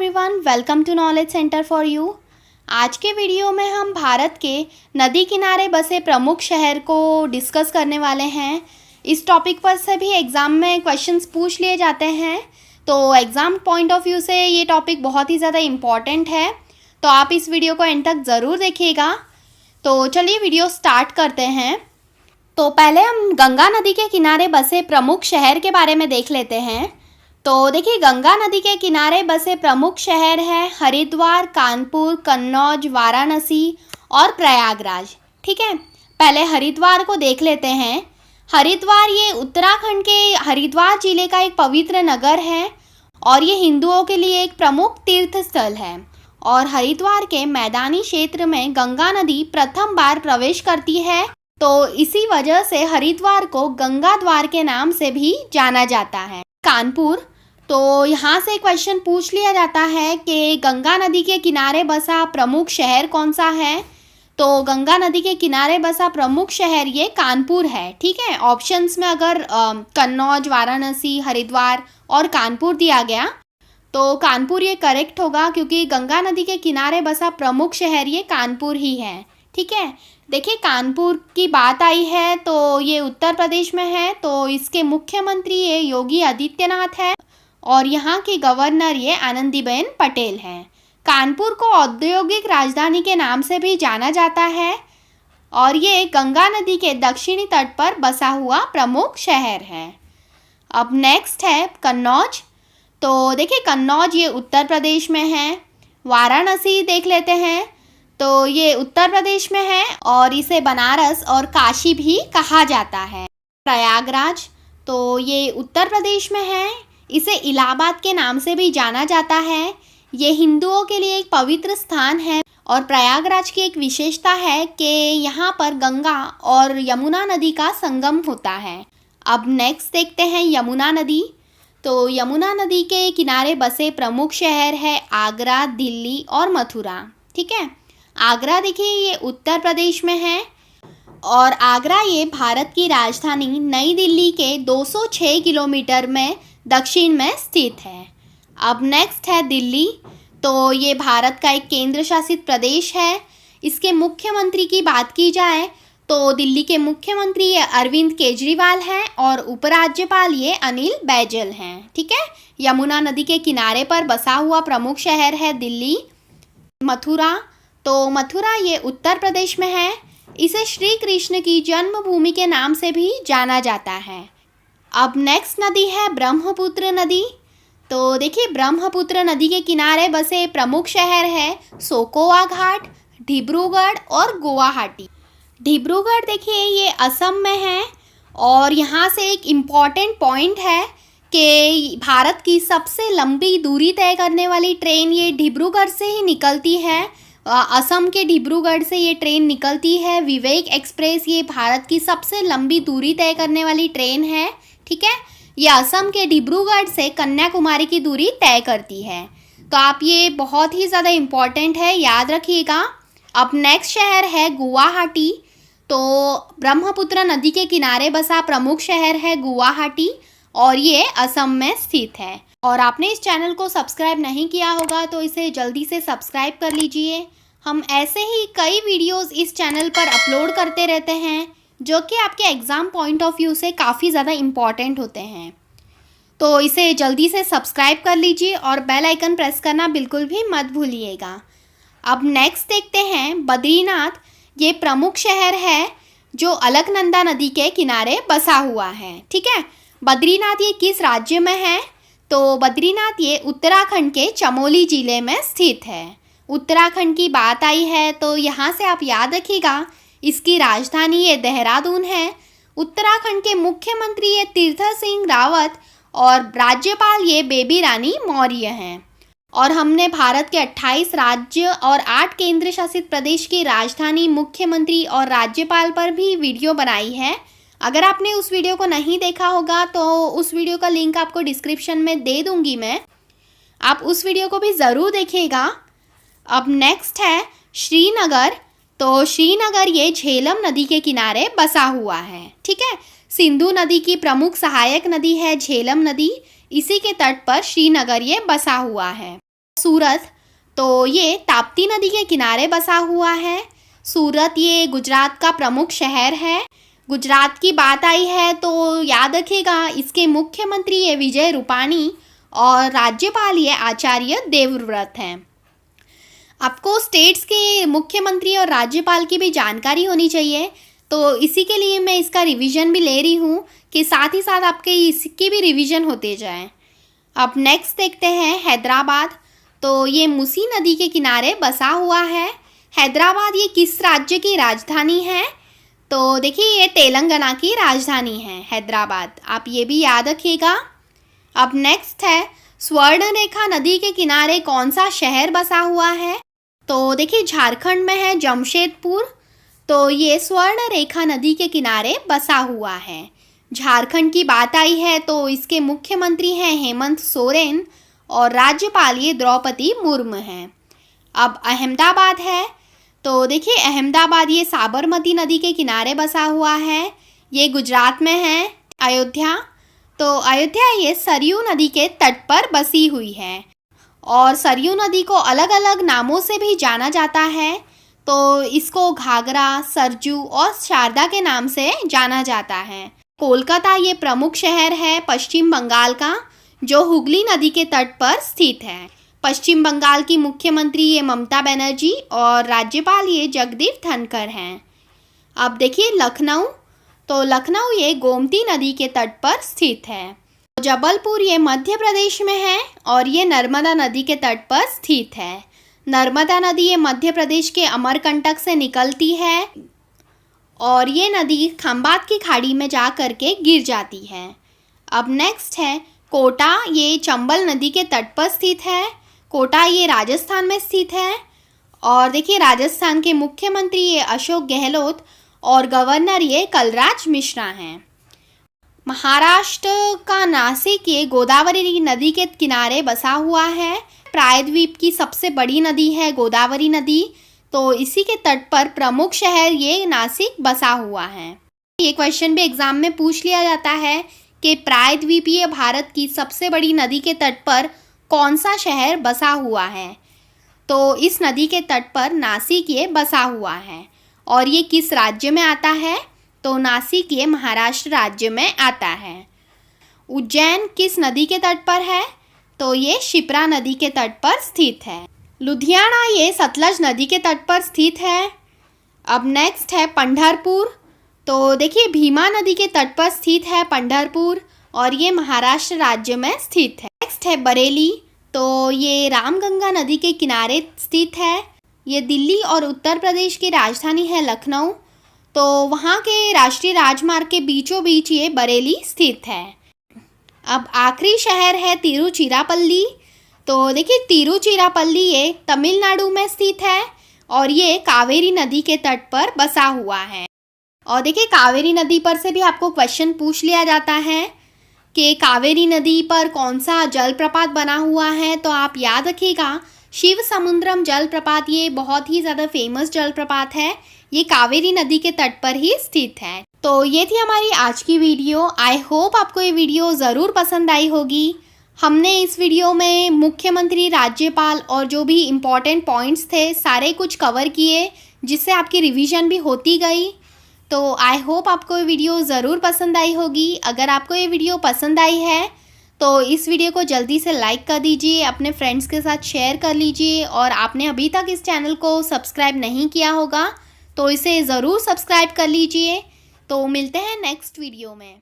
Everyone, welcome to knowledge centre for you. आज के video में हम भारत के नदी किनारे बसे प्रमुख शहर को डिस्कस करने वाले हैं। इस टॉपिक पर से भी एग्ज़ाम में क्वेश्चंस पूछ लिए जाते हैं, तो एग्ज़ाम पॉइंट ऑफ व्यू से ये टॉपिक बहुत ही ज़्यादा इम्पॉर्टेंट है, तो आप इस वीडियो को एंड तक ज़रूर देखिएगा। तो चलिए वीडियो स्टार्ट करते हैं। तो पहले हम गंगा नदी के किनारे बसे प्रमुख शहर के बारे में देख लेते हैं। तो देखिए, गंगा नदी के किनारे बसे प्रमुख शहर हैं हरिद्वार, कानपुर, कन्नौज, वाराणसी और प्रयागराज। ठीक है, पहले हरिद्वार को देख लेते हैं। हरिद्वार ये उत्तराखंड के हरिद्वार जिले का एक पवित्र नगर है और ये हिंदुओं के लिए एक प्रमुख तीर्थ स्थल है। और हरिद्वार के मैदानी क्षेत्र में गंगा नदी प्रथम बार प्रवेश करती है, तो इसी वजह से हरिद्वार को गंगा द्वार के नाम से भी जाना जाता है। कानपुर, तो यहाँ से क्वेश्चन पूछ लिया जाता है कि गंगा नदी के किनारे बसा प्रमुख शहर कौन सा है। तो गंगा नदी के किनारे बसा प्रमुख शहर ये कानपुर है। ठीक है, ऑप्शंस में अगर कन्नौज, वाराणसी, हरिद्वार और कानपुर दिया गया तो कानपुर ये करेक्ट होगा, क्योंकि गंगा नदी के किनारे बसा प्रमुख शहर ये कानपुर ही है। ठीक है, देखिए कानपुर की बात आई है तो ये उत्तर प्रदेश में है, तो इसके मुख्यमंत्री ये योगी आदित्यनाथ है और यहाँ की गवर्नर ये आनंदीबेन पटेल हैं। कानपुर को औद्योगिक राजधानी के नाम से भी जाना जाता है और ये गंगा नदी के दक्षिणी तट पर बसा हुआ प्रमुख शहर है। अब नेक्स्ट है कन्नौज। तो देखिए, कन्नौज ये उत्तर प्रदेश में है। वाराणसी देख लेते हैं, तो ये उत्तर प्रदेश में है और इसे बनारस और काशी भी कहा जाता है। प्रयागराज, तो ये उत्तर प्रदेश में है। इसे इलाहाबाद के नाम से भी जाना जाता है। ये हिंदुओं के लिए एक पवित्र स्थान है और प्रयागराज की एक विशेषता है कि यहाँ पर गंगा और यमुना नदी का संगम होता है। अब नेक्स्ट देखते हैं यमुना नदी। तो यमुना नदी के किनारे बसे प्रमुख शहर है आगरा, दिल्ली और मथुरा। ठीक है, आगरा देखिए ये उत्तर प्रदेश में है और आगरा ये भारत की राजधानी नई दिल्ली के 206 किलोमीटर में दक्षिण में स्थित है। अब नेक्स्ट है दिल्ली। तो ये भारत का एक केंद्र शासित प्रदेश है। इसके मुख्यमंत्री की बात की जाए तो दिल्ली के मुख्यमंत्री ये अरविंद केजरीवाल हैं और उपराज्यपाल ये अनिल बैजल हैं। ठीक है, यमुना नदी के किनारे पर बसा हुआ प्रमुख शहर है दिल्ली। मथुरा, तो मथुरा ये उत्तर प्रदेश में है। इसे श्री कृष्ण की जन्मभूमि के नाम से भी जाना जाता है। अब नेक्स्ट नदी है ब्रह्मपुत्र नदी। तो देखिए, ब्रह्मपुत्र नदी के किनारे बसे प्रमुख शहर है सोकोवा घाट, डिब्रूगढ़ और गुवाहाटी। डिब्रूगढ़ देखिए ये असम में है और यहाँ से एक इम्पॉर्टेंट पॉइंट है कि भारत की सबसे लंबी दूरी तय करने वाली ट्रेन ये डिब्रूगढ़ से ही निकलती है। असम के डिब्रूगढ़ से ये ट्रेन निकलती है। विवेक एक्सप्रेस ये भारत की सबसे लंबी दूरी तय करने वाली ट्रेन है। ठीक है, ये असम के डिब्रूगढ़ से कन्याकुमारी की दूरी तय करती है। तो आप ये बहुत ही ज़्यादा इम्पॉर्टेंट है, याद रखिएगा। अब नेक्स्ट शहर है गुवाहाटी। तो ब्रह्मपुत्र नदी के किनारे बसा प्रमुख शहर है गुवाहाटी और ये असम में स्थित है। और आपने इस चैनल को सब्सक्राइब नहीं किया होगा तो इसे जल्दी से सब्सक्राइब कर लीजिए। हम ऐसे ही कई वीडियोस इस चैनल पर अपलोड करते रहते हैं जो कि आपके एग्ज़ाम पॉइंट ऑफ व्यू से काफ़ी ज़्यादा इम्पॉर्टेंट होते हैं, तो इसे जल्दी से सब्सक्राइब कर लीजिए और बेल आइकन प्रेस करना बिल्कुल भी मत भूलिएगा। अब नेक्स्ट देखते हैं बद्रीनाथ। ये प्रमुख शहर है जो अलकनंदा नदी के किनारे बसा हुआ है। ठीक है, बद्रीनाथ ये किस राज्य में है? तो बद्रीनाथ ये उत्तराखंड के चमोली ज़िले में स्थित है। उत्तराखंड की बात आई है तो यहाँ से आप याद रखिएगा, इसकी राजधानी ये देहरादून है। उत्तराखंड के मुख्यमंत्री ये तीर्थ सिंह रावत और राज्यपाल ये बेबी रानी मौर्य हैं। और हमने भारत के 28 राज्य और 8 केंद्र शासित प्रदेश की राजधानी, मुख्यमंत्री और राज्यपाल पर भी वीडियो बनाई है। अगर आपने उस वीडियो को नहीं देखा होगा तो उस वीडियो का लिंक आपको डिस्क्रिप्शन में दे दूंगी मैं, आप उस वीडियो को भी ज़रूर देखिएगा। अब नेक्स्ट है श्रीनगर। तो श्रीनगर ये झेलम नदी के किनारे बसा हुआ है। ठीक है, सिंधु नदी की प्रमुख सहायक नदी है झेलम नदी। इसी के तट पर श्रीनगर ये बसा हुआ है। सूरत, तो ये ताप्ती नदी के किनारे बसा हुआ है। सूरत ये गुजरात का प्रमुख शहर है। गुजरात की बात आई है तो याद रखिएगा इसके मुख्यमंत्री ये विजय रूपाणी और राज्यपाल ये आचार्य देवव्रत हैं। आपको स्टेट्स के मुख्यमंत्री और राज्यपाल की भी जानकारी होनी चाहिए, तो इसी के लिए मैं इसका रिवीजन भी ले रही हूँ कि साथ ही साथ आपके इसकी भी रिवीजन होते जाए। अब नेक्स्ट देखते हैं हैदराबाद, तो ये मूसी नदी के किनारे बसा हुआ है। हैदराबाद ये किस राज्य की राजधानी है? तो देखिए ये तेलंगाना की राजधानी है हैदराबाद, आप ये भी याद रखिएगा। अब नेक्स्ट है स्वर्णरेखा नदी के किनारे कौन सा शहर बसा हुआ है? तो देखिए झारखंड में है जमशेदपुर, तो ये स्वर्णरेखा नदी के किनारे बसा हुआ है। झारखंड की बात आई है तो इसके मुख्यमंत्री हैं हेमंत सोरेन और राज्यपाल ये द्रौपदी मुर्मू हैं। अब अहमदाबाद है, तो देखिए अहमदाबाद ये साबरमती नदी के किनारे बसा हुआ है, ये गुजरात में है। अयोध्या, तो अयोध्या ये सरयू नदी के तट पर बसी हुई है और सरयू नदी को अलग अलग नामों से भी जाना जाता है, तो इसको घाघरा, सरजू और शारदा के नाम से जाना जाता है। कोलकाता ये प्रमुख शहर है पश्चिम बंगाल का, जो हुगली नदी के तट पर स्थित है। पश्चिम बंगाल की मुख्यमंत्री ये ममता बनर्जी और राज्यपाल ये जगदीप धनखड़ हैं। अब देखिए लखनऊ, तो लखनऊ ये गोमती नदी के तट पर स्थित है। जबलपुर ये मध्य प्रदेश में है और ये नर्मदा नदी के तट पर स्थित है। नर्मदा नदी ये मध्य प्रदेश के अमरकंटक से निकलती है और ये नदी खंबात की खाड़ी में जा कर के गिर जाती है। अब नेक्स्ट है कोटा, ये चंबल नदी के तट पर स्थित है। कोटा ये राजस्थान में स्थित है और देखिए राजस्थान के मुख्यमंत्री ये अशोक गहलोत और गवर्नर ये कलराज मिश्रा हैं। महाराष्ट्र का नासिक ये गोदावरी नदी के किनारे बसा हुआ है। प्रायद्वीप की सबसे बड़ी नदी है गोदावरी नदी, तो इसी के तट पर प्रमुख शहर ये नासिक बसा हुआ है। ये क्वेश्चन भी एग्जाम में पूछ लिया जाता है कि प्रायद्वीपीय भारत की सबसे बड़ी नदी के तट पर कौन सा शहर बसा हुआ है? तो इस नदी के तट पर नासिक ये बसा हुआ है और ये किस राज्य में आता है? तो नासिक ये महाराष्ट्र राज्य में आता है। उज्जैन किस नदी के तट पर है? तो ये शिप्रा नदी के तट पर स्थित है। लुधियाना ये सतलज नदी के तट पर स्थित है। अब नेक्स्ट है पंढरपुर, तो देखिए भीमा नदी के तट पर स्थित है पंढरपुर और ये महाराष्ट्र राज्य में स्थित है। नेक्स्ट है बरेली, तो ये रामगंगा नदी के किनारे स्थित है। ये दिल्ली और उत्तर प्रदेश की राजधानी है लखनऊ, तो वहाँ के राष्ट्रीय राजमार्ग के बीचों बीच ये बरेली स्थित है। अब आखिरी शहर है तिरुचिरापल्ली, तो देखिए तिरुचिरापल्ली ये तमिलनाडु में स्थित है और ये कावेरी नदी के तट पर बसा हुआ है। और देखिए कावेरी नदी पर से भी आपको क्वेश्चन पूछ लिया जाता है कि कावेरी नदी पर कौन सा जलप्रपात बना हुआ है, तो आप याद रखिएगा शिव समुद्रम जलप्रपात ये बहुत ही ज़्यादा फेमस जलप्रपात है, ये कावेरी नदी के तट पर ही स्थित है। तो ये थी हमारी आज की वीडियो। आई होप आपको ये वीडियो ज़रूर पसंद आई होगी। हमने इस वीडियो में मुख्यमंत्री, राज्यपाल और जो भी इम्पॉर्टेंट पॉइंट्स थे सारे कुछ कवर किए, जिससे आपकी रिवीजन भी होती गई। तो आई होप आपको ये वीडियो ज़रूर पसंद आई होगी। अगर आपको ये वीडियो पसंद आई है तो इस वीडियो को जल्दी से लाइक कर दीजिए, अपने फ्रेंड्स के साथ शेयर कर लीजिए और आपने अभी तक इस चैनल को सब्सक्राइब नहीं किया होगा तो इसे ज़रूर सब्सक्राइब कर लीजिए। तो मिलते हैं नेक्स्ट वीडियो में।